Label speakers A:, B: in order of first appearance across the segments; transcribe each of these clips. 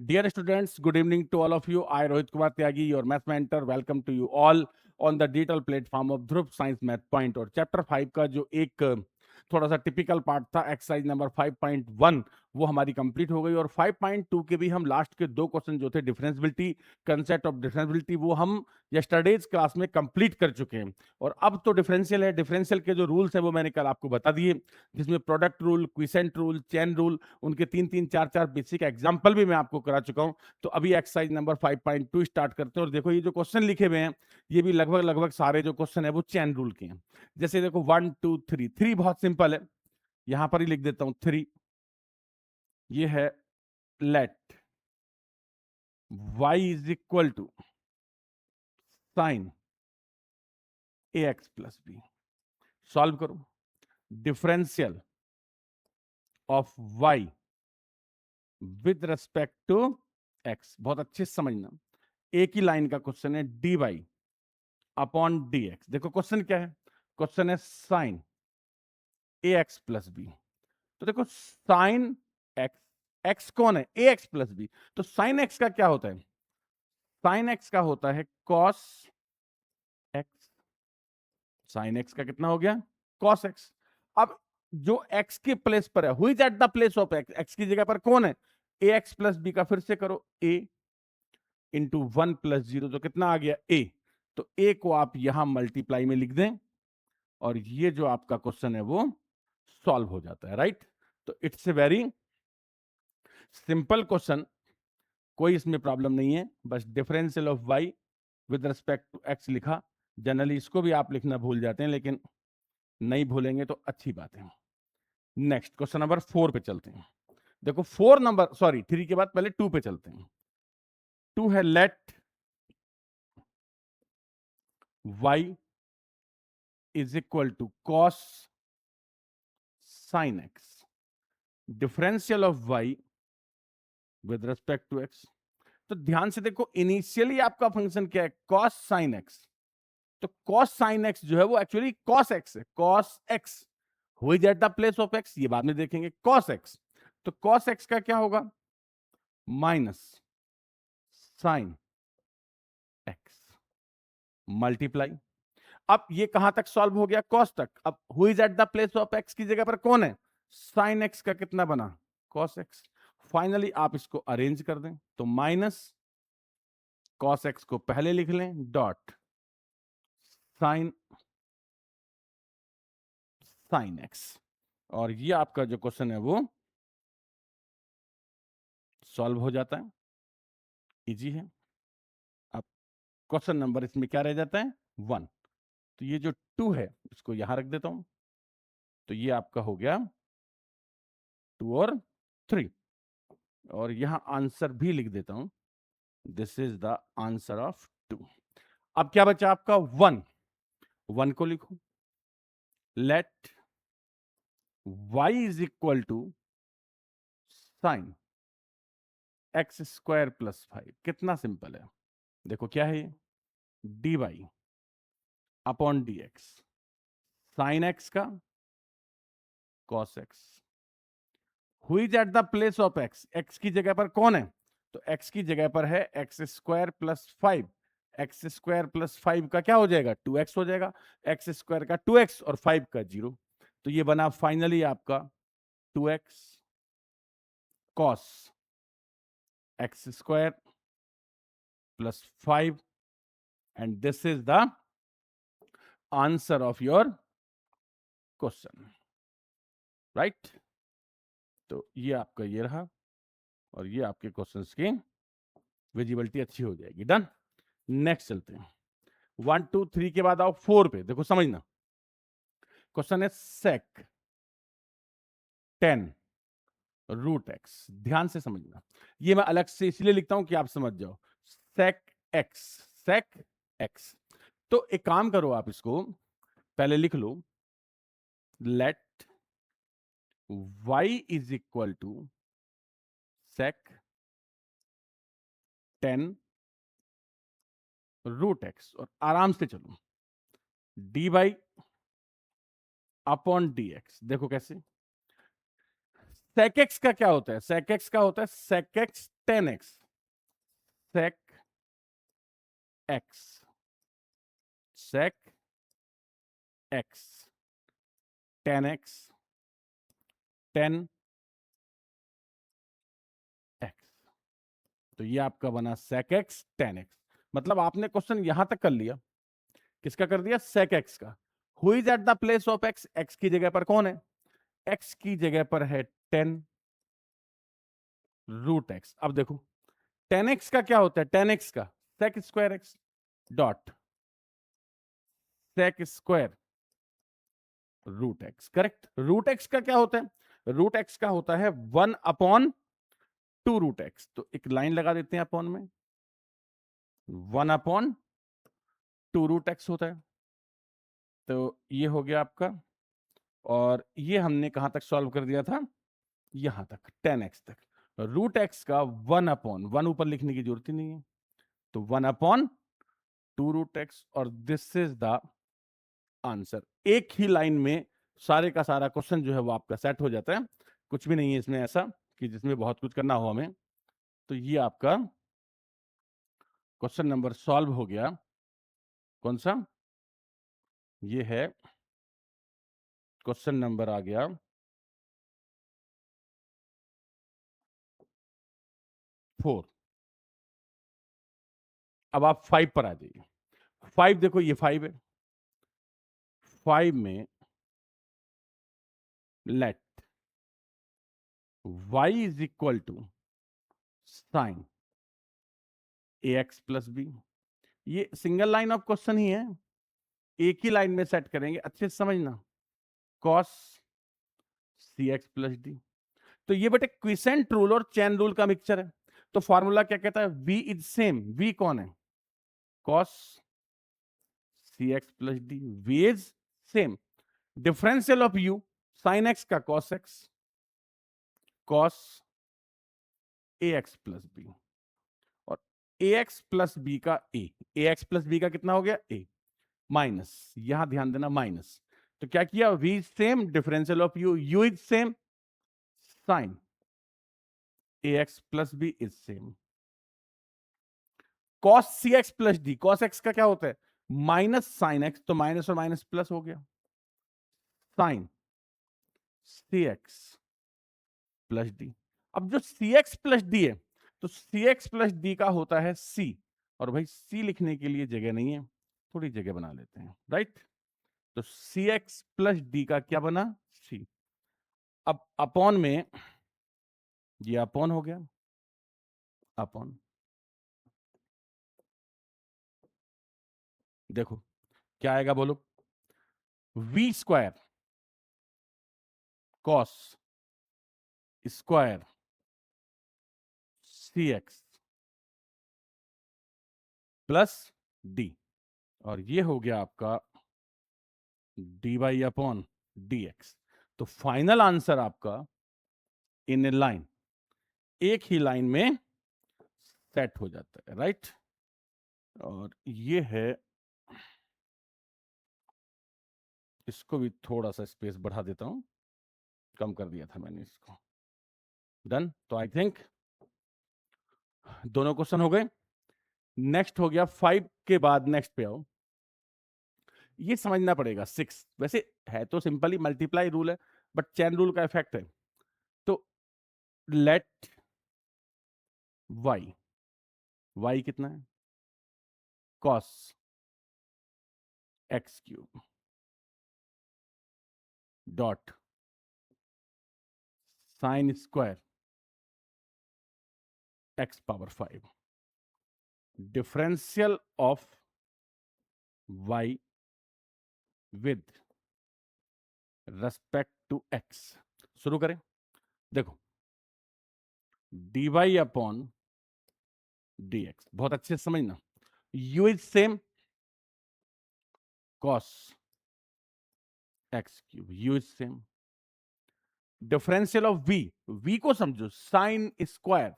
A: Dear students, good evening to all of you. I, Rohit Kumar Tyagi, your math mentor, welcome to you all on the digital platform of Dhruv Science Math Point. और chapter 5 का जो एक थोड़ा सा typical part था, exercise number 5.1, वो हमारी complete हो गई। और 5.2 के भी हम लास्ट के 2 क्वेश्चन जो थे डिफरेंशियबिलिटी, कंसेप्ट ऑफ डिफरेंशियबिलिटी, वो हम यस्टरडेज क्लास में कंप्लीट कर चुके हैं। और अब तो डिफरेंशियल है, डिफरेंशियल के जो रूल्स हैं वो मैंने कल आपको बता दिए, जिसमें product rule, quiescent rule, chain rule, उनके 3-3, 4-4 बेसिक एग्जाम्पल भी मैं आपको करा चुका हूं। तो अभी एक्सरसाइज नंबर 5.2 स्टार्ट करते हैं। और देखो ये जो क्वेश्चन लिखे हुए हैं, ये भी लगभग लगभग सारे जो क्वेश्चन है वो चेन रूल के हैं। जैसे देखो 1 2 3, 3 बहुत सिंपल है, यहां पर ही लिख देता हूं 3। ये है let y is equal to sine ax plus b. Solve करो। Differential of y with respect to x, बहुत अच्छे से समझना, एक ही लाइन का क्वेश्चन है, dy अपॉन dx। देखो क्वेश्चन क्या है, क्वेश्चन है साइन ax प्लस बी। तो देखो साइन x, x कौन है, ax प्लस बी, तो साइन x का क्या होता है, साइन x का होता है cos x। साइन x का कितना हो गया, cos x। अब जो x के प्लेस पर है, who is at the place of x, x की जगह पर कौन है, ax प्लस बी का फिर से करो a इंटू 1 प्लस 0, तो कितना आ गया a। तो a को आप यहां मल्टीप्लाई में लिख दें और ये जो आपका क्वेश्चन है वो सॉल्व हो जाता है, राइट। तो it's a very simple question, कोई इसमें प्रॉब्लम नहीं है, बस differential of y with respect to x लिखा। जनरली इसको भी आप लिखना भूल जाते हैं, लेकिन नहीं भूलेंगे तो अच्छी बात है। नेक्स्ट क्वेश्चन नंबर 4 पे चलते हैं। देखो 4 नंबर, सॉरी 3 के बाद पहले 2 पे चलते हैं। 2 है let y is equal to cos sine x, differential of y with respect to x। तो ध्यान से देखो, इनिशियली आपका फंक्शन क्या है, cos sin x। तो cos sin x जो है वो एक्चुअली cos x है, cos x who is at the place of x, ये बाद में देखेंगे, cos x। तो cos x का क्या होगा, माइनस साइन x मल्टीप्लाई। अब ये कहां तक सॉल्व हो गया, cos तक। अब who is at the place of x की जगह पर कौन है, sin x का कितना बना, cos x। फाइनली आप इसको अरेंज कर दें तो माइनस cos x को पहले लिख लें, डॉट साइन साइन x। और ये आपका जो क्वेश्चन है वो सॉल्व हो जाता है, इजी है। अब क्वेश्चन नंबर इसमें क्या रह जाता है, 1। तो ये जो 2 है इसको यहां रख देता हूं, तो ये आपका हो गया 2 और 3। और यहां आंसर भी लिख देता हूं, this is the answer of 2। अब क्या बचा आपका 1, 1 को लिखो, let y is equal to sine x square plus 5। कितना सिंपल है, देखो क्या है, dy upon dx, sine x का cos x, who is at the place of x, x की जगह पर कौन है, तो x की जगह पर है x square plus 5। X square plus 5 का क्या हो जाएगा, 2x हो जाएगा, एक्स स्क्वायर का 2x और 5 का 0। तो ये बना फाइनली आपका 2x cos x square plus 5, and this is the answer of your question, right. तो ये आपका ये रहा, और ये आपके क्वेश्चंस की विजिबिलिटी अच्छी हो जाएगी। डन। नेक्स्ट चलते हैं, 1 2 3 के बाद आओ 4 पे। देखो समझना, क्वेश्चन है सेक 10 रूट एक्स। ध्यान से समझना, ये मैं अलग से इसलिए लिखता हूं कि आप समझ जाओ, सेक एक्स, सेक एक्स। तो एक काम करो, आप इसको पहले लिख लो, let y is equal to sec 10 root x, और आराम से चलो, d by upon d x. देखो कैसे, sec x का क्या होता है? sec x का होता है sec x tan x, sec x, sec x tan x, tan x। तो ये आपका बना sec x tan x। मतलब आपने क्वेश्चन यहां तक कर लिया, किसका कर दिया? sec x का। Who is at the place of x? x की जगह पर कौन है? x की जगह पर है 10 रूट x। अब देखो 10x का क्या होता है? 10x का sec square x dot sec square root x। Correct. Root x का क्या होता है? रूट x का होता है 1/2 रूट x। तो एक लाइन लगा देते हैं अपॉन में, 1/2 रूट x होता है। तो ये हो गया आपका, और ये हमने कहां तक सॉल्व कर दिया था? यहां तक 10x तक। रूट x का 1/1 ऊपर लिखने की जरूरत ही नहीं है, तो 1/2 रूट x, और दिस इज द आंसर। एक ही लाइन में सारे का सारा क्वेश्चन जो है वो आपका सेट हो जाता है। कुछ भी नहीं है इसमें ऐसा कि जिसमें बहुत कुछ करना हो हमें। तो ये आपका क्वेश्चन नंबर सॉल्व हो गया। कौन सा? ये है क्वेश्चन नंबर आ गया 4। अब आप 5 पर आ जाइए। 5 देखो, ये 5 है। 5 में let y is equal to sine ax plus b. ये सिंगल लाइन ऑफ क्वेश्चन ही है, एक ही लाइन में सेट करेंगे, अच्छे से समझना। cos cx plus D. तो ये बेटे क्विसेंट रूल और चैन रूल का मिक्सचर है। तो फॉर्मूला क्या कहता है? v is same. v कौन है? cos cx plus d. v is same. Differential of u, sin x का cos x, cos ax plus b, और ax प्लस बी का a। ax प्लस बी का कितना हो गया? a माइनस, यहां ध्यान देना माइनस। तो क्या किया? v is same, differential of u, u is same, sin ax plus b is same. cos cx plus d, cos x का क्या होता है? माइनस साइन एक्स, तो माइनस और माइनस प्लस हो गया, साइन cx प्लस डी। अब जो cx प्लस डी है, तो cx प्लस डी का होता है c, और भाई c लिखने के लिए जगह नहीं है, थोड़ी जगह बना लेते हैं, राइट। तो cx प्लस डी का क्या बना? c। अब अपॉन में, ये अपॉन हो गया, अपॉन, देखो क्या आएगा बोलो? v square cos square cx plus d, और ये हो गया आपका d y upon d x. तो फाइनल आंसर आपका इन ए लाइन, एक ही लाइन में सेट हो जाता है, राइट। और ये है, इसको भी थोड़ा सा स्पेस बढ़ा देता हूं, कम कर दिया था मैंने इसको। डन। तो आई थिंक दोनों क्वेश्चन हो गए। नेक्स्ट हो गया 5 के बाद, नेक्स्ट पे आओ। ये समझना पड़ेगा 6, वैसे है तो सिंपली मल्टीप्लाई रूल है, बट चैन रूल का इफेक्ट है। तो लेट y कितना है? cos x cube dot sine square x power 5, differential of y with respect to x। शुरू करें। देखो dy अपॉन dx, बहुत अच्छे से समझना। u is same, cos x cube, u is same, differential of v को समझो, sine square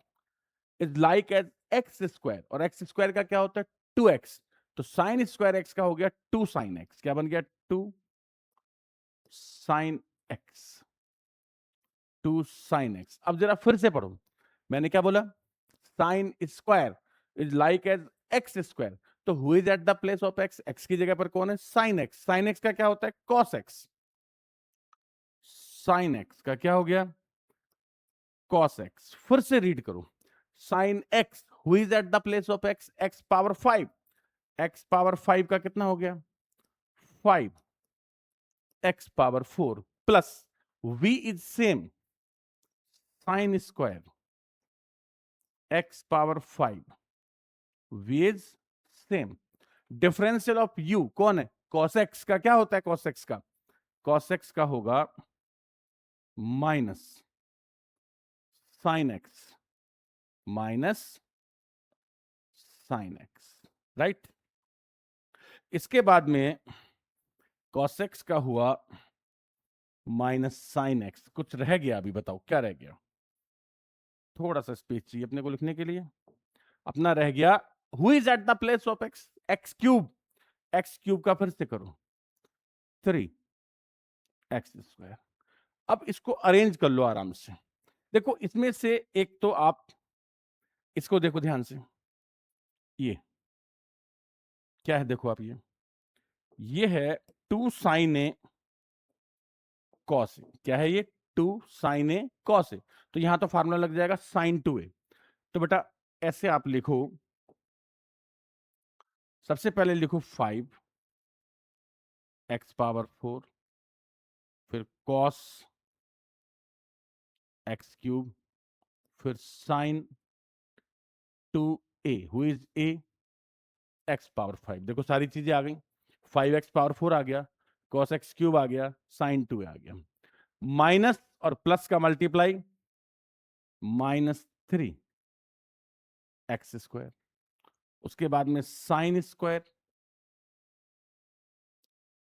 A: is like as x square, और एक्स स्क्वायर का क्या होता है? 2x। तो साइन स्क्वायर एक्स का हो गया 2 साइन एक्स। क्या बन गया? 2 साइन एक्स 2 साइन एक्स। अब जरा फिर से पढ़ो, मैंने क्या बोला? Sine square is like as x square. तो who is at the place of x? X की जगह पर कौन है? Sine x. साइन एक्स का क्या होता है? Cos x. साइन एक्स का क्या हो गया? Cos x. फिर से रीड करो, sine x who is at the place of x? X power 5। X power 5 का कितना हो गया? 5 x power 4 plus v is same sign square x power 5 v is same. Differential of u कौन है? cos x का क्या होता है? cos x का, cos x का होगा minus sine x minus sine x, right. इसके बाद में cos x का हुआ माइनस साइन एक्स। कुछ रह गया अभी, बताओ क्या रह गया? थोड़ा सा स्पेस चाहिए अपने को लिखने के लिए। अपना रह गया who is at the place of x? X cube. X cube का फिर से करो 3 एक्स स्क्वायर। अब इसको अरेंज कर लो आराम से। देखो इसमें से एक तो आप इसको देखो ध्यान से, ये क्या है? देखो आप, ये है 2 साइन ए कॉस ए। क्या है ये? 2 साइन ए कॉस ए। तो यहां तो फार्मूला लग जाएगा साइन 2a। तो बेटा ऐसे आप लिखो, सबसे पहले लिखो 5 एक्स पावर 4, फिर कॉस एक्स क्यूब, फिर sine 2a who is a x power 5। देखो सारी चीजें आ गई, 5x पावर 4 आ गया, cos x क्यूब आ गया, साइन 2 आ गया, माइनस और प्लस का मल्टीप्लाई माइनस 3 एक्स स्क्वायर। उसके बाद में sine square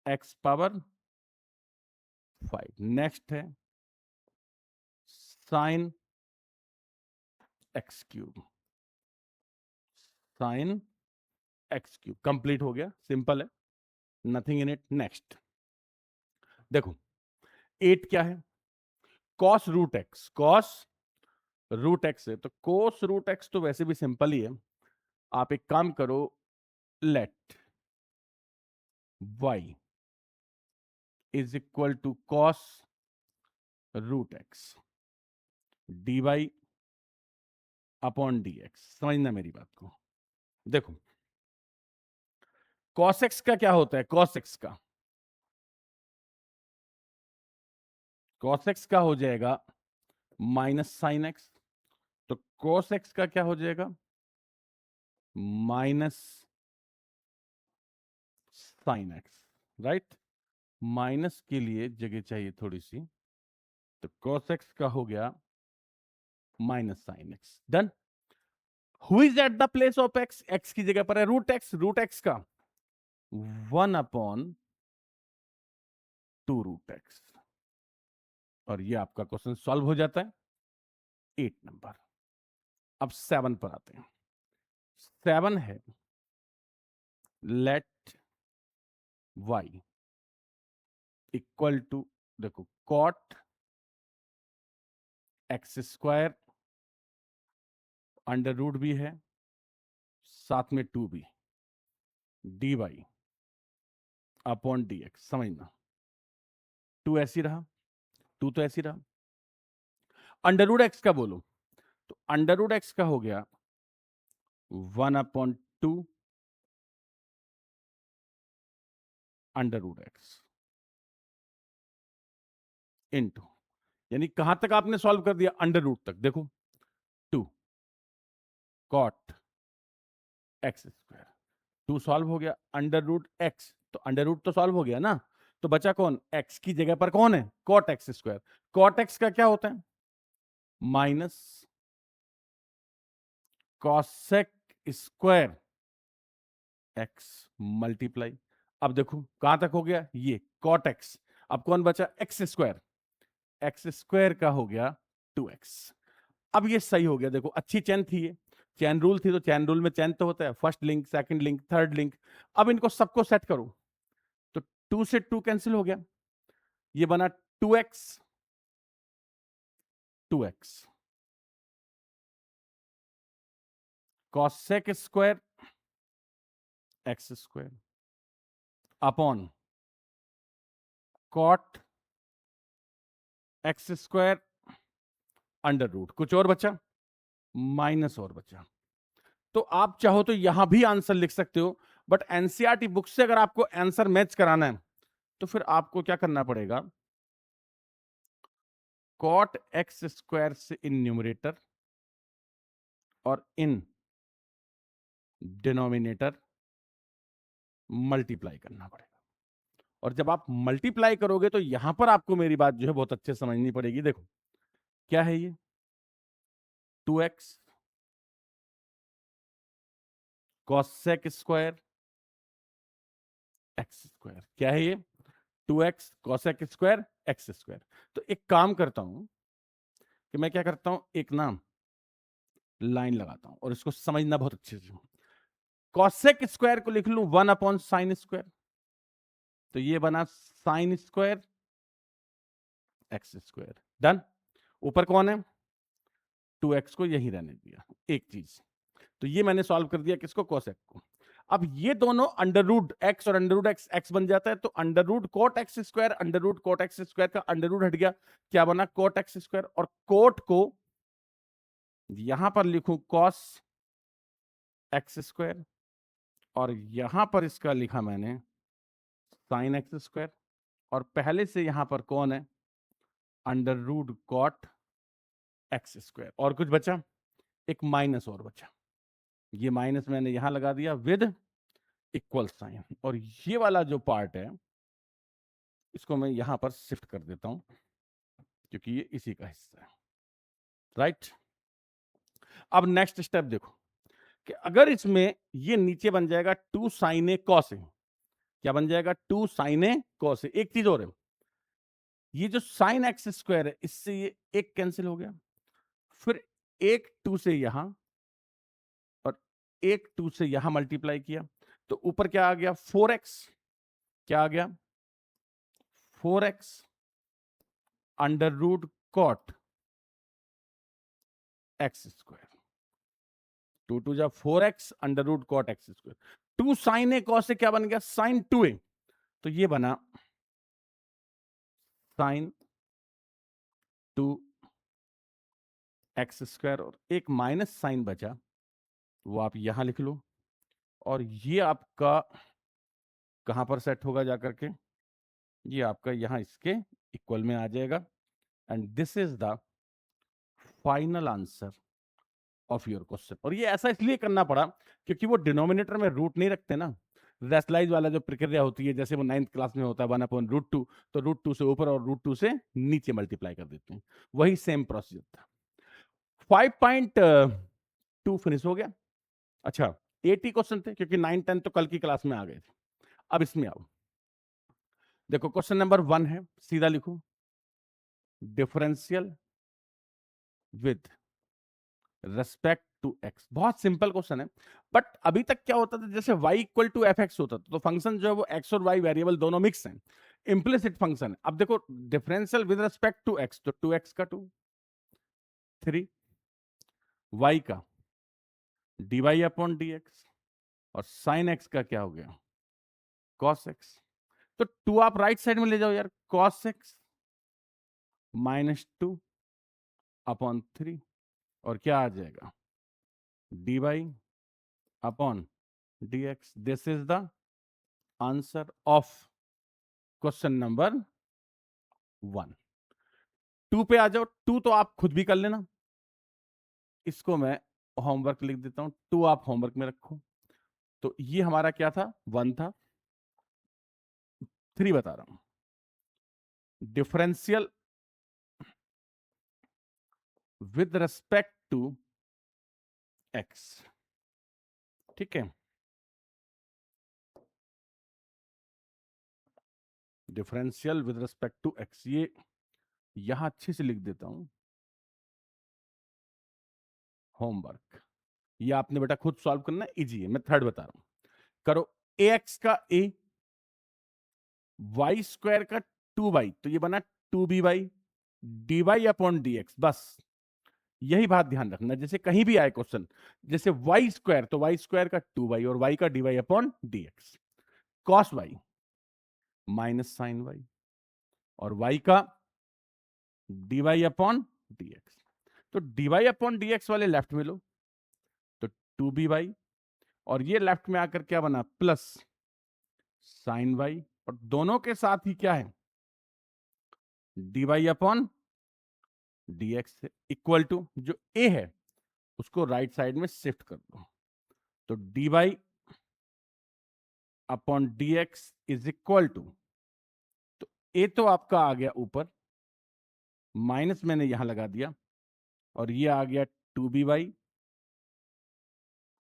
A: x power 5। Next है sine x cube, sine x cube. Complete हो गया, सिंपल है, नथिंग इन इट। नेक्स्ट देखो 8 क्या है? Cos root x. Cos root x है तो कोस रूट एक्स तो वैसे भी सिंपल ही है। आप एक काम करो, let y is equal to cos root x d y upon d x. समझना मेरी बात को। देखो कॉस एक्स का क्या होता है? कॉस एक्स का, कॉस एक्स का हो जाएगा माइनस साइन एक्स। तो कॉस एक्स का क्या हो जाएगा? Minus sine x, right. Minus के लिए जगह चाहिए थोड़ी सी, तो कॉस एक्स का हो गया minus sine x. Done. Who is at the place of x? X की जगह पर है रूट एक्स। रूट एक्स का 1 अपॉन 2 रूट एक्स। और ये आपका क्वेश्चन सॉल्व हो जाता है 8 नंबर। अब 7 पर आते हैं। 7 है लेट y इक्वल टू, देखो cot x square under root भी है, साथ में 2 भी, d y upon d x. समझना, 2 ऐसी रहा, 2 तो ऐसी रहा। अंडर रूट एक्स का बोलो, तो अंडर रूट एक्स का हो गया 1 upon 2 under root x into, यानी कहां तक आपने सॉल्व कर दिया? अंडर रूट तक। देखो 2 कॉट एक्स स्क्वायर, 2 सॉल्व हो गया, अंडर रूट एक्स, तो अंडर रूट तो सॉल्व हो गया ना। तो बचा कौन? एक्स की जगह पर कौन है? Cot x square. Cot x का क्या होता है? Minus cosec square x multiply. अब देखो कहां तक हो गया ये? Cot x. अब कौन बचा? X square. एक्स स्क्वायर का हो गया 2x। अब ये सही हो गया। देखो अच्छी चैन थी ये, चैन रूल थी, तो चैन रूल में चैन तो होता है, first link, second link, third link. अब इनको सबको सेट करो, तो 2 से 2 कैंसिल हो गया, ये बना 2x 2x cosec square x square upon cot x square under root, कुछ और बचा? माइनस और बचा। तो आप चाहो तो यहां भी आंसर लिख सकते हो, बट एनसीईआरटी बुक से अगर आपको आंसर मैच कराना है तो फिर आपको क्या करना पड़ेगा, cot x स्क्वायर से इन न्यूमरेटर और इन डिनोमिनेटर मल्टीप्लाई करना पड़ेगा। और जब आप मल्टीप्लाई करोगे तो यहां पर आपको मेरी बात जो है बहुत अच्छे से समझनी पड़ेगी। देखो क्या है ये, 2x cosec square x square, क्या है ये, 2x cosec square x square. तो एक काम करता हूं कि मैं क्या करता हूं, एक नाम लाइन लगाता हूं और इसको समझना बहुत अच्छे से। cosec स्क्वायर को लिख लूं 1 अपॉन साइन स्क्वायर, तो ये बना sign square x square. Done. ऊपर कौन है, 2x को यही रहने दिया, एक चीज। तो ये मैंने सॉल्व कर दिया किसको, cosec को। अब ये दोनों अंडर रूट x और अंडर रूट x बन जाता है, तो under root cot x square under root cot x square का अंडर रूट हट गया, क्या बना, कोट एक्स स्क्वायर। और कोट को यहां पर लिखूं cos एक्स स्क्वायर, और यहां पर इसका लिखा मैंने साइन एक्स स्क्वायर, और पहले से यहां पर कौन है, under root cot x square. और कुछ बचा, एक माइनस और बचा, ये माइनस मैंने यहां लगा दिया विद इक्वल साइन। और ये वाला जो पार्ट है इसको मैं यहां पर शिफ्ट कर देता हूं क्योंकि ये इसी का हिस्सा है, राइट। अब नेक्स्ट स्टेप देखो कि अगर इसमें ये नीचे बन जाएगा 2 साइन ए कॉस ए, क्या बन जाएगा, 2 साइन ए कॉस ए। एक चीज और है, ये जो साइन एक्स स्क्वायर है इससे ये एक कैंसिल हो गया, फिर एक 2 से यहां और एक 2 से यहां मल्टीप्लाई किया, तो ऊपर क्या आ गया, 4x, क्या आ गया, 4x under root cot x square, 2 2 जा 4x under root cot x square. 2 sine a cos से क्या बन गया, साइन 2a, तो ये बना साइन 2 एक्स स्क्वायर, और एक माइनस साइन बचा वो आप यहां लिख लो, और ये आपका कहां पर सेट होगा जाकर के, ये आपका यहां इसके इक्वल में आ जाएगा। And this is the final answer of your question. और ये ऐसा इसलिए करना पड़ा क्योंकि वो डिनोमिनेटर में रूट नहीं रखते ना, रेशलाइज वाला जो प्रक्रिया होती है, जैसे वो 9th क्लास में होता है 1/√2, तो √2 से ऊपर और √2 से नीचे मल्टीप्लाई कर देते हैं, वही सेम प्रोसीजर था। 5.2 फिनिश हो गया। अच्छा 80 क्वेश्चन थे क्योंकि 9 10 तो कल की क्लास में आ गए थे। अब इसमें आओ, देखो क्वेश्चन नंबर 1 है, सीधा लिखो, differential with respect to x. बहुत सिंपल क्वेश्चन है, बट अभी तक क्या होता था, जैसे y equal to f x होता था, तो फंक्शन जो है वो x और y वेरिएबल दोनों मिक्स हैं, इम्प्लिसिट फंक्शन है। अब देखो differential with respect to x, तो 2x का 2, 3 y का dy अपॉन dx, और साइन x का क्या हो गया, cos x। तो 2 आप राइट साइड में ले जाओ यार, cos x -2 अपॉन 3, और क्या आ जाएगा, dy upon dx। This is the answer of question number 1। 2 पे आ जाओ, 2 तो आप खुद भी कर लेना, इसको मैं होमवर्क लिख देता हूं, 2 आप होमवर्क में रखो। तो ये हमारा क्या था, 1 था। 3 बता रहा हूं, differential with respect to x, ठीक है, differential with respect to x, ये यहां अच्छे से लिख देता हूं, होमवर्क। ये आपने बेटा खुद सॉल्व करना, इजी है, मैं थर्ड बता रहा हूं, करो। ए एक्स का ए, वाई स्क्वायर का 2y, तो ये बना 2by, dy अपॉन dx, बस यही बात ध्यान रखना। जैसे कहीं भी आए क्वेश्चन, जैसे y स्क्वायर, तो y स्क्वायर का 2y और y का dy upon dx, cos y minus sine y, और y का dy अपॉन dx। तो dy अपॉन dx वाले लेफ्ट में लो, तो 2by, और ये लेफ्ट में आकर क्या बना, प्लस साइन y, और दोनों के साथ ही क्या है, dy upon dx equal to, जो a है उसको राइट साइड में शिफ्ट कर दो, तो dy upon dx is equal to, तो a तो आपका आ गया ऊपर, माइनस मैंने यहां लगा दिया, और ये आ गया 2by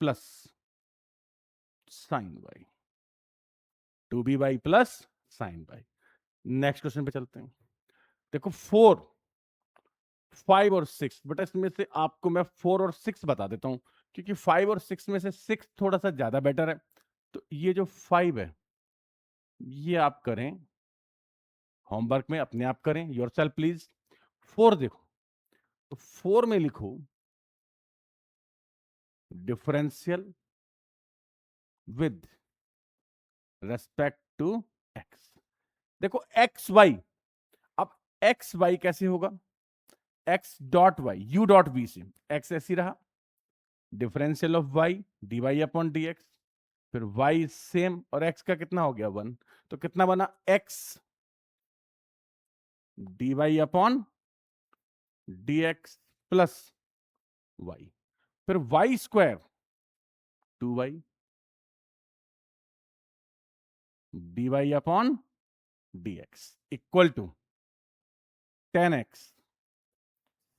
A: plus sine y, 2by plus sine y। Next question पे चलते हैं। देखो 4, 5 और 6, बेटा इसमें से आपको मैं 4 और 6 बता देता हूं, क्योंकि 5 और 6 में से 6 थोड़ा सा ज्यादा बेटर है। तो ये जो 5 है, ये आप करें होमवर्क में, अपने आप करें, योरसेल्फ प्लीज। 4 देखो, तो 4 में लिखो differential with respect to x. देखो एक्स वाई, अब एक्स वाई कैसे होगा, x dot y u dot v से, एक्स ऐसी रहा, differential of y d y upon d x, फिर वाई सेम, और एक्स का कितना हो गया 1, तो कितना बना x d y upon d x plus y, फिर y square 2y d y upon d x equal to 10x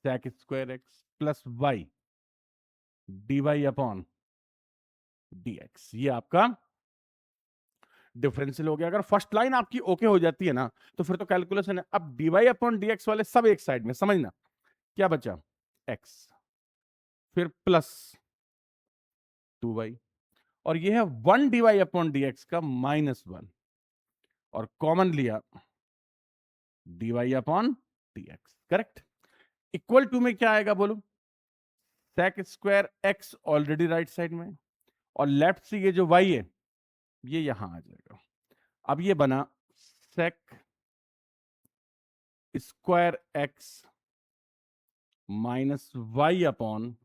A: sec square x plus y d y upon d x. ये आपका डिफरेंशियल हो गया। अगर फर्स्ट लाइन आपकी okay हो जाती है ना, तो फिर तो कैलकुलेशन है। अब d y upon d x वाले सब एक साइड में, समझना क्या बचा, x फिर प्लस 2y, और ये है 1 d y upon d x का माइनस 1, और कॉमन लिया d y upon d x, correct. Equal to में क्या आएगा बोलो, sec square x already right side में, और लेफ्ट से ये जो y है ये यहां आ जाएगा। अब ये बना sec square x minus y upon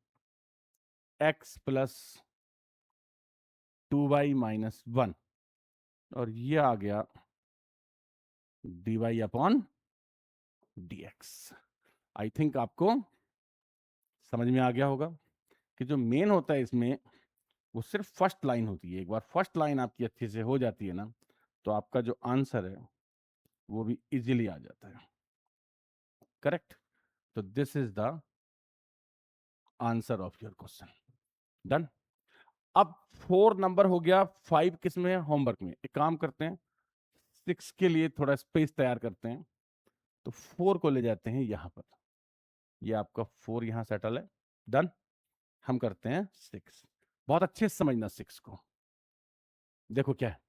A: x plus 2y minus 1, और ये आ गया d y upon d x. I think आपको समझ में आ गया होगा कि जो मेन होता है इसमें वो सिर्फ फर्स्ट लाइन होती है। एक बार फर्स्ट लाइन आपकी अच्छे से हो जाती है ना, तो आपका जो आंसर है वो भी इजीली आ जाता है, करेक्ट। तो this is the answer of your question, done. अब 4 नंबर हो गया, 5 किस में है, होमवर्क में। एक काम करते हैं, 6 के लिए थोड़ा स्पेस तैयार करते हैं, तो 4 को ले जाते हैं यहां पर, ये आपका 4 यहां सेटल है, डन। हम करते हैं 6, बहुत अच्छे से समझना 6 को। देखो क्या है,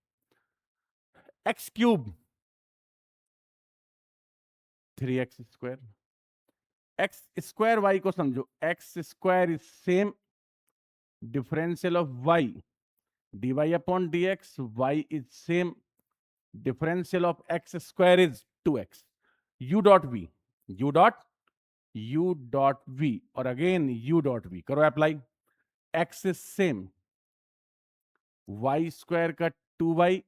A: x cube 3x square, x square y को समझो, x square is same differential of y dy upon dx, y is same differential of x square is 2x, u dot v, u dot v, और again u dot v करो apply, x is same y square का 2y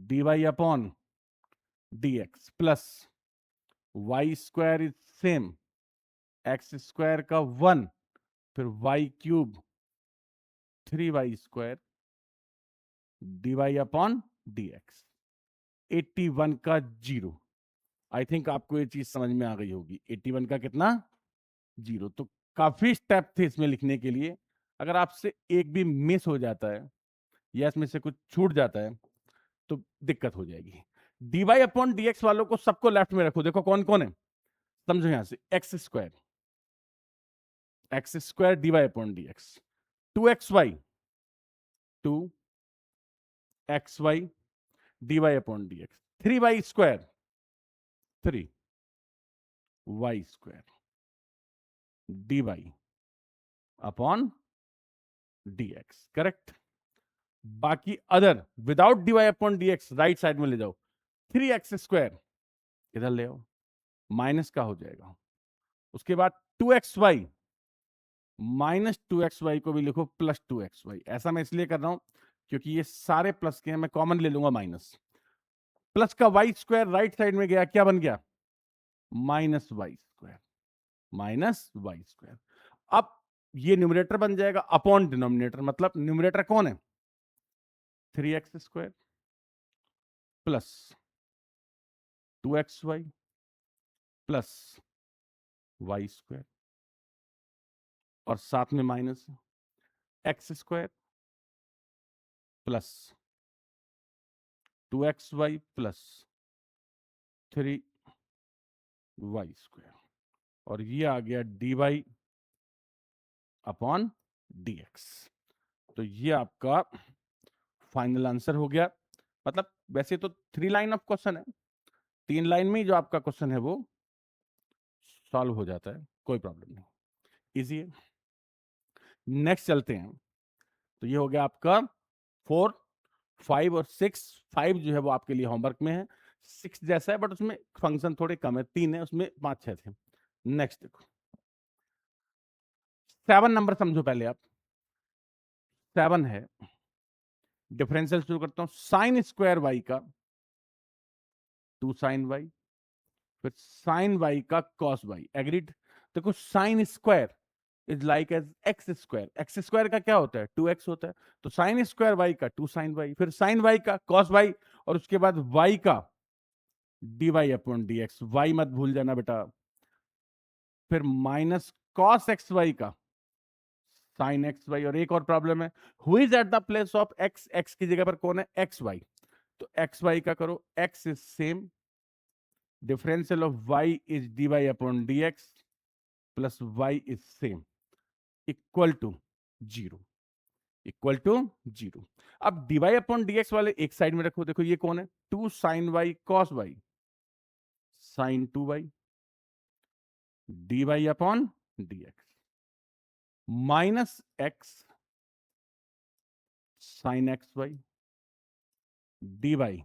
A: dy upon dx plus y square is same x square का 1, फिर y cube 3y square dy upon dx, 81 का 0। आई think आपको ये चीज समझ में आ गई होगी, 81 का कितना 0। तो काफी स्टेप थे इसमें लिखने के लिए, अगर आपसे एक भी मिस हो जाता है या इसमें से कुछ छूट जाता है तो दिक्कत हो जाएगी। dy अपॉन dx वालों को सबको लेफ्ट में रखो, देखो कौन कौन है, समझो यहां से, x square dy upon dx, 2xy 2xy dy upon dx, 3y square 3 y square d y upon d x, correct. बाकी other without d y upon d x right side में ले जाओ, 3x² इधर ले आओ, माइनस का हो जाएगा। उसके बाद 2xy माइनस 2xy को भी लिखो प्लस 2xy। ऐसा मैं इसलिए कर रहा हूं क्योंकि ये सारे प्लस के हैं, मैं कॉमन ले लूंगा माइनस। प्लस का वाई स्क्वायर राइट साइड में गया, क्या बन गया? Minus y square, minus y square. अब ये न्यूमरेटर बन जाएगा अपॉन डिनोमिनेटर, मतलब न्यूमरेटर कौन है? 3x² plus 2xy plus Y square और साथ में minus x² plus 2xy plus 3y square, और ये आ गया dy अपॉन dx। तो ये आपका फाइनल आंसर हो गया। मतलब वैसे तो 3 लाइन ऑफ क्वेश्चन है, 3 लाइन में ही जो आपका क्वेश्चन है वो सॉल्व हो जाता है, कोई प्रॉब्लम नहीं, इजी है। नेक्स्ट चलते हैं। तो ये हो गया आपका 4, 5 और 6। 5 जो है वो आपके लिए होमवर्क में है, 6 जैसा है बट उसमें फंक्शन थोड़े कम है, 3 है उसमें 5, 6 थे। नेक्स्ट देखो 7 नंबर समझो पहले आप। 7 है, डिफरेंशियल शुरू करता हूं, साइन स्क्वायर वाई का 2 साइन वाई, फिर साइन वाई का कॉस वाई, एग्रीड। देखो sine square is like as x square, x square का क्या होता है? 2x होता है। तो साइन स्क्वायर वाई का 2 साइन वाई, फिर साइन वाई का कॉस वाई, और उसके बाद वाई का d y upon d x, y मत भूल जाना बेटा। फिर माइनस कॉस एक्स वाई का साइन एक्स वाई, और एक और प्रॉब्लम है, who is at the place of x, x की जगह पर कौन है? X y. तो एक्स वाई का करो, x is same, differential of y is d y upon d x plus y is same, equal to 0, equal to 0। अब D Y upon dx वाले एक साइड में रखो, देखो ये कौन है? 2 sine y cos y, sine 2y d y upon d x, minus x sine x y d y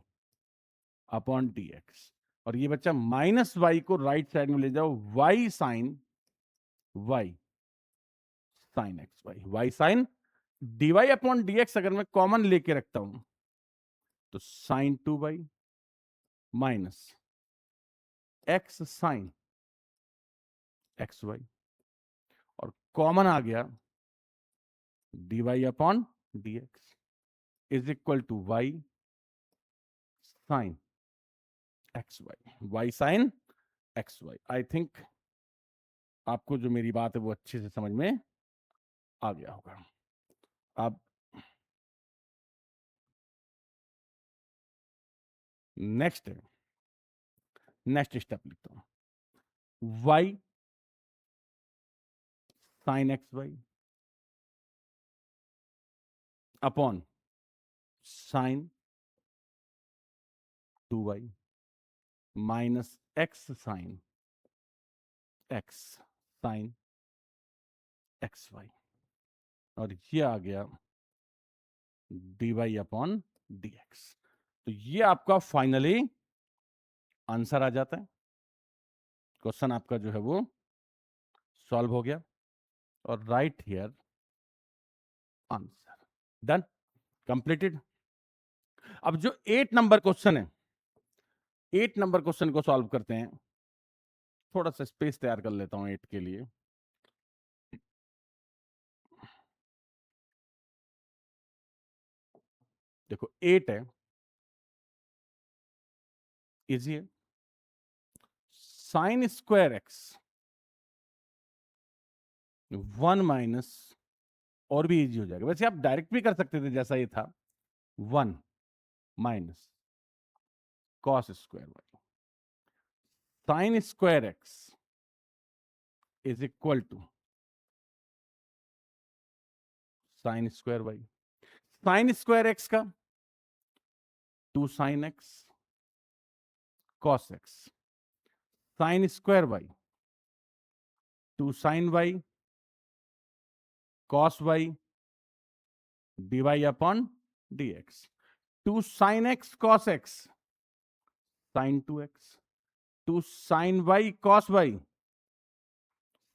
A: upon d x, और ये बच्चा माइनस वाई को राइट साइड में ले जाओ, y sine x y, y sine d y upon d x अगर मैं common लेके रखता हूं तो sine 2y minus x sine x y, और कॉमन आ गया d y upon d x is equal to y sine x y, y sine x y. I think आपको जो मेरी बात है वो अच्छे से समझ में आ गया होगा। अब नेक्स्ट स्टेप लिखता हूं, y sine x y upon sine 2y minus x sine x sine x y, और ये आ गया d y upon d x. तो ये आपका फाइनली आंसर आ जाता है, क्वेश्चन आपका जो है वो सॉल्व हो गया, और right here answer, done, completed. अब जो 8 नंबर क्वेश्चन है, 8 नंबर क्वेश्चन को सॉल्व करते हैं। थोड़ा सा स्पेस तैयार कर लेता हूं 8 के लिए। देखो 8 है, इजी है, साइन स्क्वायर एक्स 1 माइनस, और भी इजी हो जाएगा, वैसे आप डायरेक्ट भी कर सकते थे जैसा ये था, 1 minus cos square y sine square x is equal to sine square y, sine square x का 2 sine x cos x, sine square y 2 sin y cos y dy upon dx. 2 sin x cos x sin 2x. 2 sin y cos y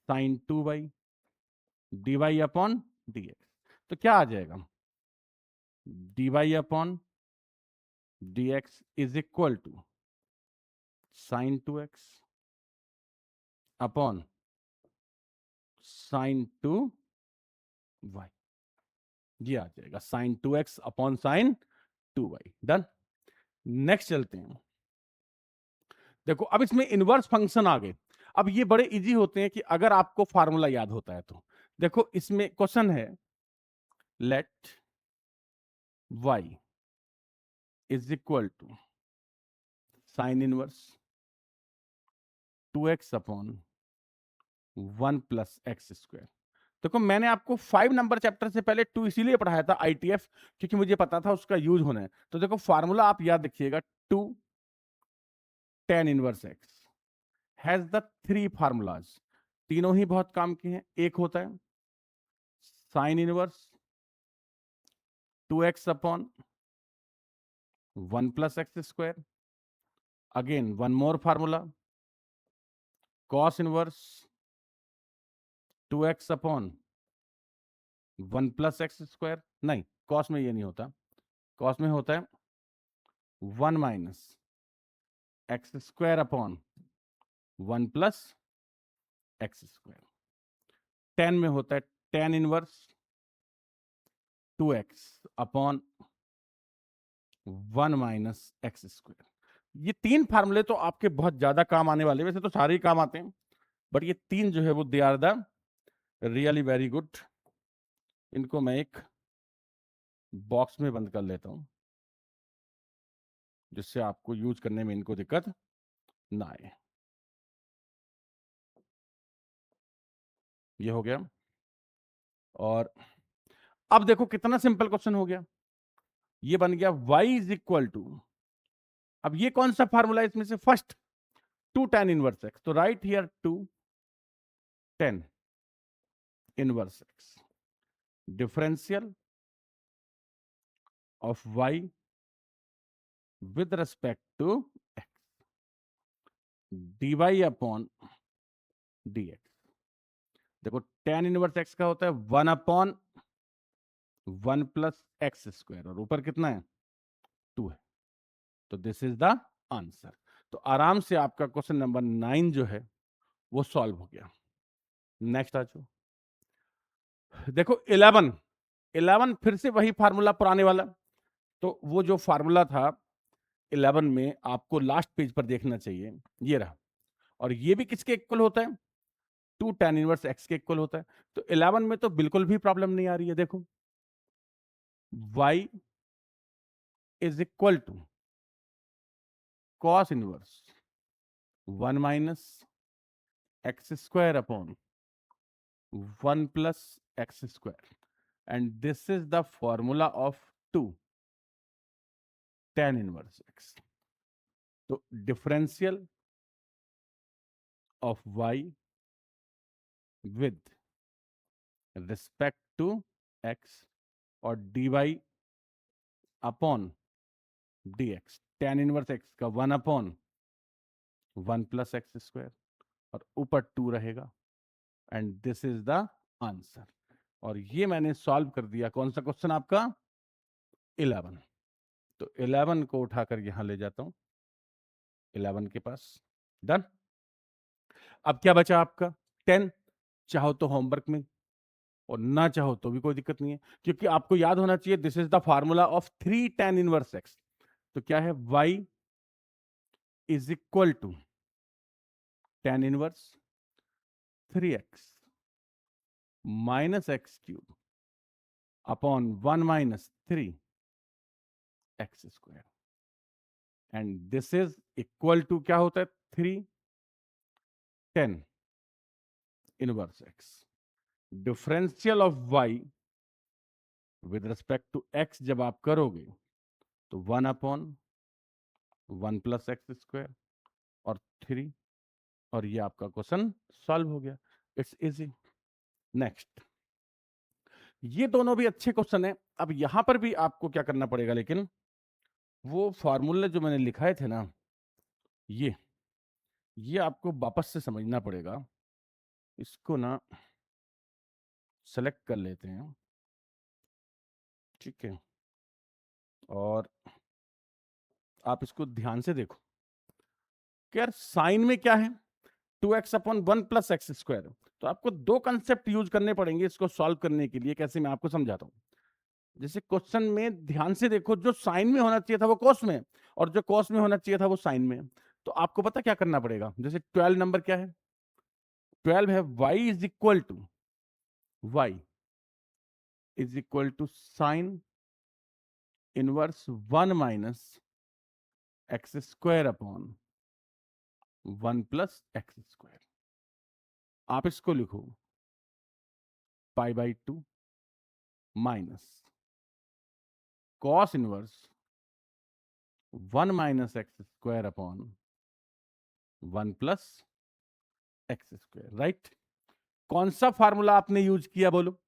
A: sin 2y dy upon dx. तो क्या आ जाएगा? dy upon dx is equal to sin 2x upon sin 2y. ये आ जाएगा sin 2x upon sin 2y. Done. Next चलते हैं. देखो अब इसमें इनवर्स फंक्शन आ गए. अब ये बड़े इजी होते हैं कि अगर आपको फार्मूला याद होता है तो. देखो इसमें क्वेश्चन है let y is equal to sine inverse 2x upon 1 plus x square. देखो मैंने आपको 5 नंबर चैप्टर से पहले 2 इसीलिए पढ़ाया था ITF, क्योंकि मुझे पता था उसका यूज होना है. तो देखो फार्मूला आप याद रखिएगा. 2 tan inverse x has the 3 formulas. तीनों ही बहुत काम के हैं. एक होता है sign inverse 2x upon 1 plus x square. Again one more formula cos inverse 2x upon 1 plus x square. नहीं, cos में ये नहीं होता. cos में होता है 1 minus x square upon 1 plus x square. tan में होता है tan inverse 2x upon 1 minus x square. ये 3 फार्मूले तो आपके बहुत ज्यादा काम आने वाले. वैसे तो सारे ही काम आते हैं, बट ये 3 जो है वो they are the really very good. इनको मैं एक बॉक्स में बंद कर लेता हूं, जिससे आपको यूज करने में इनको दिक्कत ना आए. ये हो गया. और अब देखो कितना सिंपल क्वेश्चन हो गया. ये बन गया y इज इक्वल टू. अब ये कौन सा फार्मूला है इसमें से? First 2 tan inverse x. तो right here 2 tan inverse x differential of y with respect to x dy upon dx. देखो tan इनवर्स x का होता है 1 अपॉन 1 प्लस एक्स स्क्वायर, और ऊपर कितना है? 2 है. तो दिस इज द आंसर. तो आराम से आपका क्वेश्चन नंबर 9 जो है वो सॉल्व हो गया. नेक्स्ट आ जाओ. देखो 11 फिर से वही फार्मूला पुराने वाला. तो वो जो फार्मूला था 11 में आपको लास्ट पेज पर देखना चाहिए. ये रहा. और ये भी किसके इक्वल होता है? 2 tan इनवर्स x के इक्वल होता है. तो 11 में तो बिल्कुल भी प्रॉब्लम नहीं आ रही है. देखो y is equal to cos inverse 1 minus x square upon 1 plus x square. And this is the formula of 2 tan inverse x. तो differential of y with respect to x और dy upon dx. tan inverse x का 1 upon 1 plus x square, और ऊपर 2 रहेगा. And this is the answer. और ये मैंने solve कर दिया. कौन सा क्वेश्चन आपका? 11. तो 11 को उठाकर यहां ले जाता हूं 11 के पास. डन. अब क्या बचा आपका? 10. चाहो तो होमवर्क में, और ना चाहो तो भी कोई दिक्कत नहीं है, क्योंकि आपको याद होना चाहिए this is the formula of 3 tan inverse x. तो क्या है? y is equal to tan inverse 3x minus x cube upon 1 minus 3 x square. And this is equal to क्या होता है? 3 tan inverse x differential of y with respect to x जब आप करोगे तो 1 अपॉन 1 प्लस एक्स स्क्वायर और 3. और ये आपका क्वेश्चन सॉल्व हो गया. It's easy. नेक्स्ट, ये दोनों भी अच्छे क्वेश्चन है। अब यहां पर भी आपको क्या करना पड़ेगा, लेकिन वो फॉर्मूले जो मैंने लिखाए थे ना, ये आपको वापस से समझना पड़ेगा। इसको ना सेलेक्ट कर लेते हैं, ठीक है, और आप इसको ध्यान से देखो कि यार साइन में क्या है, 2x upon 1 plus x square. तो आपको दो कंसेप्ट यूज करने पड़ेंगे इसको सॉल्व करने के लिए। कैसे, मैं आपको समझाता हूं। जैसे क्वेश्चन में ध्यान से देखो, जो साइन में होना चाहिए था वो कॉस में, और जो कॉस में होना चाहिए था वो साइन में। तो आपको पता क्या करना पड़ेगा, जैसे 12 नंबर क्या है, 12 है y is equal to sine inverse 1 minus x square upon 1 plus x square. आप इसको लिखो pi by 2 minus cos inverse 1 minus x square upon 1 plus x square, right. कौन सा फार्मूला आपने यूज किया बोलो?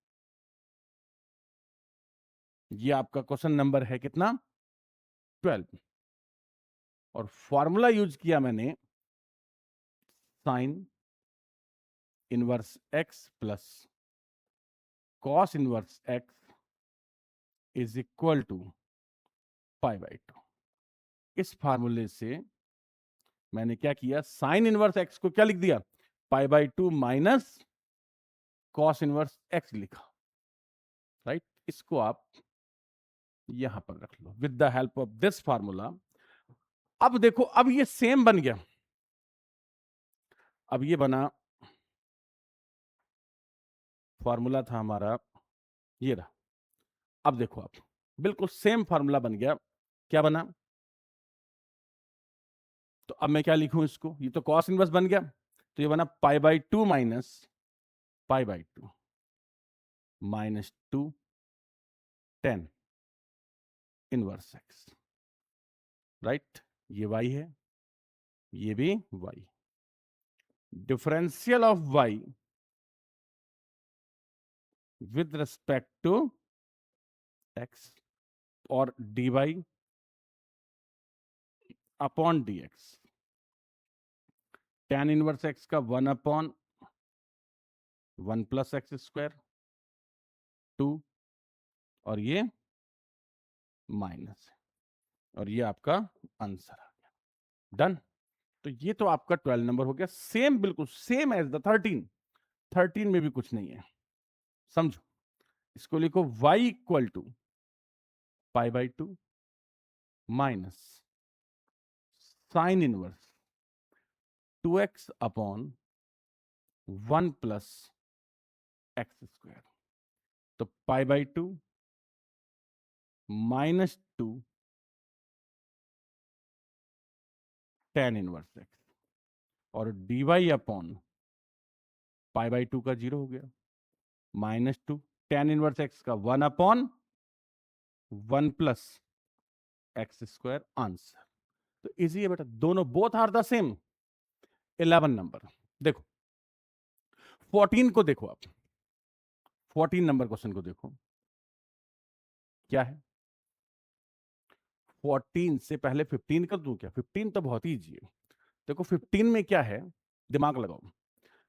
A: ये आपका क्वेश्चन नंबर है कितना, 12। और फॉर्मूला यूज किया मैंने sine inverse x plus cos inverse x is equal to pi by 2। इस फार्मूले से मैंने क्या किया, साइन इनवर्स एक्स को क्या लिख दिया, pi by 2 minus cos inverse x लिखा, राइट। इसको आप यहां पर रख लो with the help of this formula. अब देखो, अब ये सेम बन गया। अब ये बना, फार्मूला था हमारा ये रहा। अब देखो, आप बिल्कुल सेम फार्मूला बन गया। क्या बना, तो अब मैं क्या लिखूं इसको, ये तो कॉस इनवर्स बन गया, तो ये बना pi by 2 minus pi by 2 minus 2 10 inverse x, right. ये y है, ये भी y। Differential of y with respect to x, और dy upon dx। tan inverse x का 1 अपॉन 1 प्लस एक्स स्क्वायर 2, और ये माइनस है, और ये आपका आंसर आ गया। डन। तो ये तो आपका 12 नंबर हो गया, सेम, बिल्कुल सेम एज द 13। 13 में भी कुछ नहीं है, समझो। इसको लिखो y equal to pi by 2 minus sine inverse 2x upon 1 plus x square. तो pi by 2 minus 2 tan inverse x, और dy अपॉन पाई बाई 2 का 0 हो गया, -2 tan इनवर्स एक्स का 1 upon 1 plus x square, answer. तो easy है बेटा, दोनों both are the same. 11 number देखो, 14 को देखो, आप 14 नंबर क्वेश्चन को देखो क्या है। 14 से पहले 15 कर दूं क्या? 15 तो बहुत ही इजी है। देखो 15 में क्या है, दिमाग लगाओ।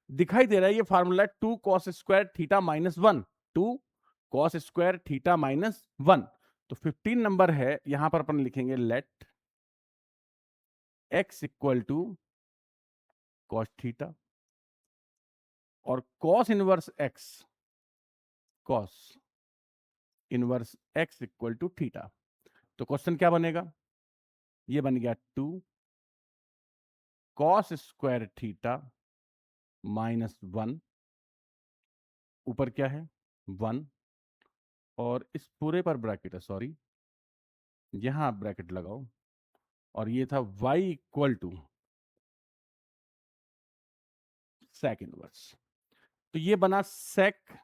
A: दिखाई दे रहा है ये formula, 2 cos square theta minus 1, 2 cos square theta minus 1। तो 15 नंबर है, यहां पर अपन लिखेंगे let x equal to cos theta, और cos inverse x equal to theta. तो क्वेश्चन क्या बनेगा, ये बन गया 2 कॉस स्क्वायर थीटा माइनस 1, ऊपर क्या है 1, और इस पूरे पर ब्रैकेट है, सॉरी, यहां आप ब्रैकेट लगाओ, और ये था y equal to sec inverse. तो ये बना sec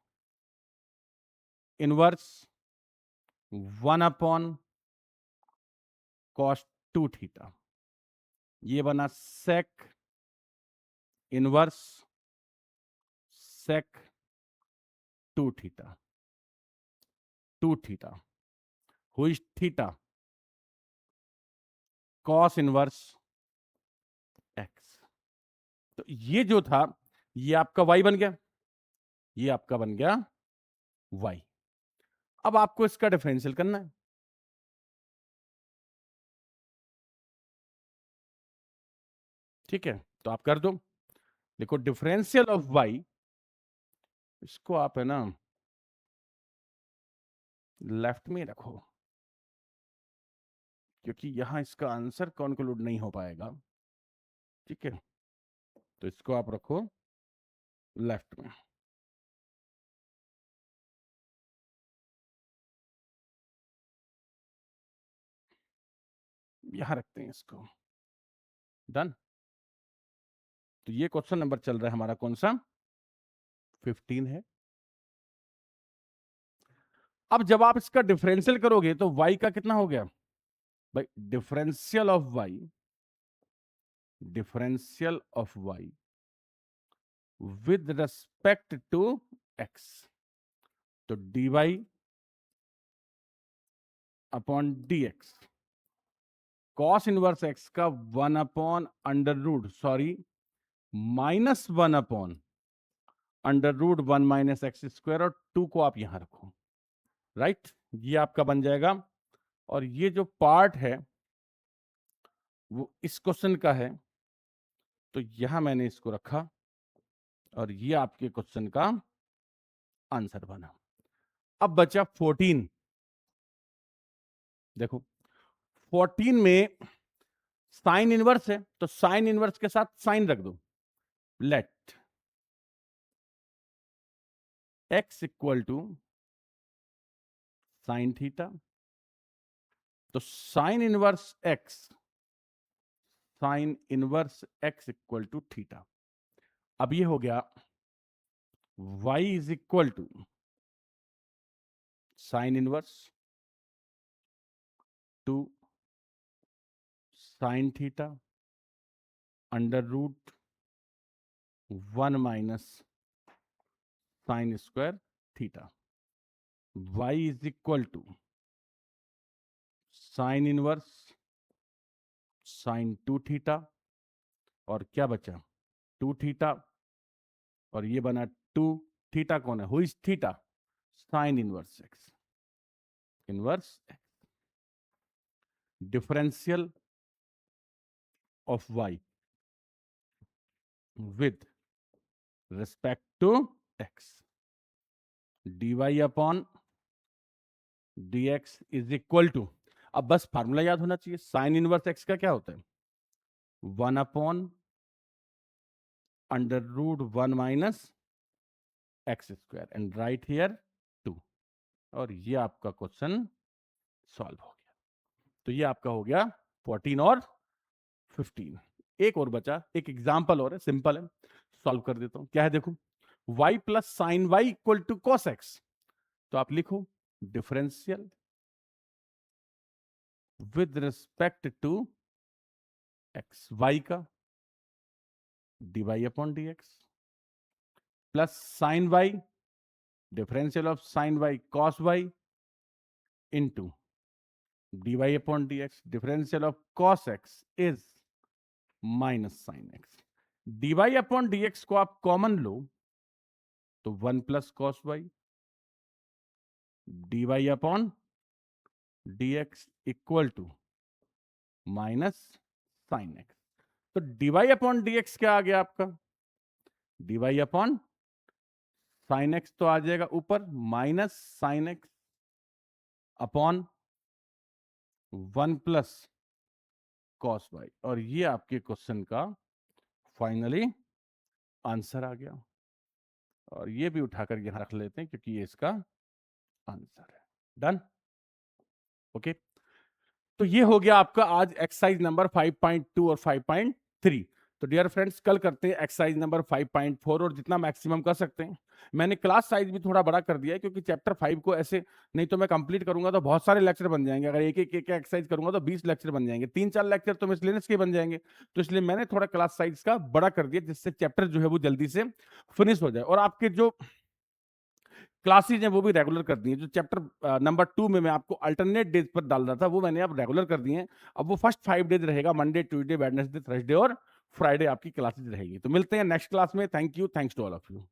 A: inverse 1 upon cos 2 theta. ये बना sec inverse sec 2 theta. 2 theta. Who is theta? Cos inverse x. तो ये जो था ये आपका y बन गया, ये आपका बन गया y. अब आपको इसका डिफरेंशियल करना है. ठीक है, तो आप कर दो. देखो डिफरेंशियल ऑफ y, इसको आप है ना लेफ्ट में रखो, क्योंकि यहां इसका आंसर कॉन्क्लूड नहीं हो पाएगा. ठीक है, तो इसको आप रखो लेफ्ट में. यहां रखते हैं इसको. डन. तो ये क्वेश्चन नंबर चल रहा है हमारा कौन सा? 15 है. अब जब आप इसका डिफरेंशियल करोगे तो y का कितना हो गया भाई? Differential of y, differential of y with respect to x. तो dy upon dx, cos inverse x का 1 upon under root, sorry -1 upon under root 1 minus x square, और 2 को आप यहां रखो. राइट, ये आपका बन जाएगा. और ये जो पार्ट है वो इस क्वेश्चन का है, तो यहां मैंने इसको रखा और ये आपके क्वेश्चन का आंसर बना. अब बचा 14. देखो 14 में साइन इनवर्स है, तो साइन इनवर्स के साथ साइन रख दो. Let x equal to sine theta. तो sine inverse x, sine inverse x equal to theta. अब ये हो गया y is equal to sine inverse two sine theta under root 1 minus sine square theta. y is equal to sine inverse sine 2 theta, और क्या बचा 2 theta, और ये बना 2 थीटा. कौन है? Who is theta? Sine inverse x. Inverse x. Differential of y with respect to x, dy upon dx is equal to, अब बस फार्मूला याद होना चाहिए. साइन इनवर्स x का क्या होता है? 1 upon under root 1 minus x square, and right here 2. और ये आपका क्वेश्चन सॉल्व हो गया. तो ये आपका हो गया 14 और 15. एक और बचा, एक एग्जाम्पल और है, सिंपल है, सॉल्व कर देता हूं. क्या है देखो, y plus sine y equal to cos x. तो आप लिखो differential with respect to x, y का dy upon dx, plus sine y, differential of sine y cos y into dy upon dx, differential of cos x is minus sine x. dy upon dx को आप common लो तो 1 plus cos y, dy upon dx equal to minus sine x. तो dy upon dx क्या आ गया आपका? dy upon sine x तो आ जाएगा ऊपर, minus sine x upon 1 plus cos y. और ये आपके क्वेश्चन का फाइनली आंसर आ गया. और ये भी उठाकर यहां रख लेते हैं क्योंकि ये इसका आंसर है. डन. ओके, तो ये हो गया आपका आज एक्सरसाइज नंबर 5.2 और 5.3. तो डियर फ्रेंड्स, कल करते हैं एक्सरसाइज नंबर 5.4 और जितना मैक्सिमम कर सकते हैं। मैंने क्लास साइज भी थोड़ा बड़ा कर दिया है क्योंकि चैप्टर 5 को ऐसे नहीं तो मैं कंप्लीट करूंगा तो बहुत सारे लेक्चर बन जाएंगे। अगर एक एक्सरसाइज करूंगा तो 20 लेक्चर बन जाएंगे, 3-4 लेक्चर तो मिसलेनियस के बन जाएंगे। तो इसलिए मैंने थोड़ा क्लास साइज का बड़ा कर दिया जिससे चैप्टर जो है वो जल्दी से फिनिश हो जाए। और आपके जो क्लासेज हैं वो भी रेगुलर कर दी हैं। जो चैप्टर नंबर 2 में मैं आपको अल्टरनेट डेज पर डाल रहा था वो मैंने अब रेगुलर कर दिए हैं। अब वो फर्स्ट 5 डेज रहेगा, मंडे, ट्यूसडे, वेडनेसडे, थर्सडे और फ्राइडे आपकी क्लासेज रहेगी। तो मिलते हैं नेक्स्ट क्लास में। Thank you, thanks to all of you.